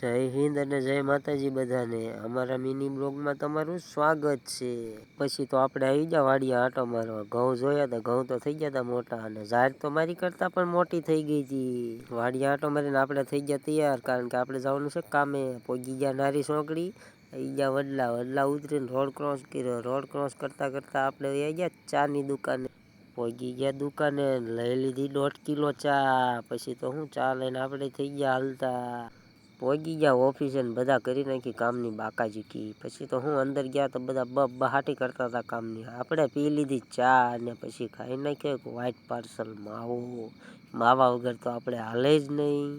જય હિન્દ અને જય માતાજી બધાને. અમારા મિની બ્લોગમાં તમારું સ્વાગત છે. પછી તો આપણે આવી ગયા વાડિયા આટો મારવા. ઘઉં જોયા હતા, ઘઉં તો થઈ ગયા હતા મોટા, અને ઝાડ તો મારી કરતા પણ મોટી થઈ ગઈ હતી. વાડિયા આટો મારીને આપણે થઈ ગયા તૈયાર, કારણ કે આપણે જવાનું છે કામે. પહોંચી ગયા નારી સોંકડી, આવી ગયા વડલા. વડલા ઉતરીને રોડ ક્રોસ કર્યો. રોડ ક્રોસ કરતાં કરતાં આપણે આવી ગયા ચાની દુકાને. પહોંચી ગયા દુકાને, લઈ લીધી 1.5 કિલો ચા. પછી તો હું ચા લઈને આપણે થઈ ગયા હાલતા. પહોંચી ગયા ઓફિસે ને બધા કરી નાખી કામની બાકાજીકી. પછી તો હું અંદર ગયા તો બધા બહાટી કરતા હતા કામની. આપણે પી લીધી ચા અને પછી ખાઈ નાખ્યો એક વ્હાઈટ પાર્સલ માવો. માવા વગર તો આપણે હાલે જ નહીં.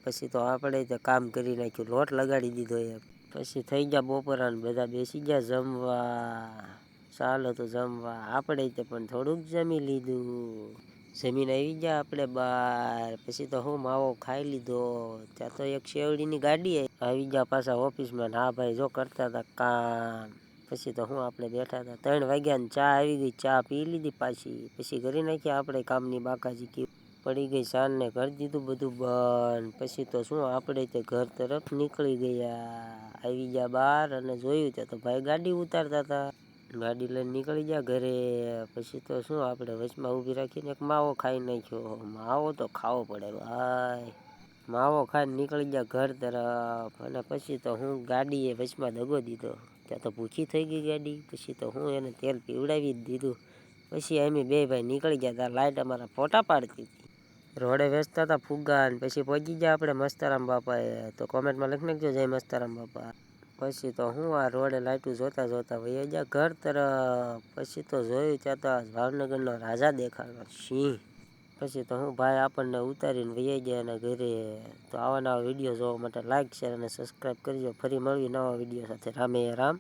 પછી તો આપણે તે કામ કરી નાખ્યું, લોટ લગાડી દીધો એક. પછી થઈ ગયા બપોરા ને બધા બેસી ગયા જમવા. ચાલો તો જમવા. આપણે તે પણ થોડુંક જમી લીધું. જમીને આવી ગયા આપણે બહાર. પછી તો હું માવો ખાઈ લીધો. ત્યાં તો એક શેવડીની ગાડી આવી ગયા પાછા ઓફિસમાં. હા ભાઈ જો કરતા હતા કામ. પછી તો હું આપણે બેઠા હતા. 3 વાગ્યા ને ચા આવી ગઈ, ચા પી લીધી પાછી. પછી કરી નાખ્યા આપણે કામની બાકાજી પડી ગઈ સાંજ ને કરી દીધું બધું બંધ. પછી તો શું આપણે તે ઘર તરફ નીકળી ગયા. આવી ગયા બહાર અને જોયું ત્યાં તો ભાઈ ગાડી ઉતારતા હતા. ગાડી લઈને નીકળી ગયા ઘરે. પછી તો શું આપણે વચમાં ઊભી રાખીને એક માવો ખાઈ નાખ્યો. માવો તો ખાવો પડે ભાઈ. માવો ખાઈને નીકળી ગયા ઘર તરફ. અને પછી તો હું ગાડીએ વચમાં દગો દીધો. ત્યાં તો ભૂખી થઈ ગઈ ગાડી. પછી તો હું એને તેલ પીવડાવી જ દીધું. પછી અમે બે ભાઈ નીકળી ગયા. ત્યાં લાઈટ અમારા ફોટા પાડતી હતી. રોડે વેચતા હતા ફુગ્ગા. ને પછી પહોંચી ગયા આપણે મસ્તારામ બાપાએ. તો કોમેન્ટમાં લખી નાખજો જય મસ્તારામ બાપા. પછી તો હું આ રોડે લાઈટું જોતા જોતા વહી ગયા ઘર તરફ. પછી તો જોયું ત્યાં તો ભાવનગરનો રાજા દેખાડો સિંહ. પછી તો હું ભાઈ આપણને ઉતારીને વહી ગયા એના ઘરે. તો આવા નવા વિડીયો જોવા માટે લાઈક શેર અને સબસ્ક્રાઈબ કરજો. ફરી મળીએ નવા વિડીયો સાથે. રામે રામ.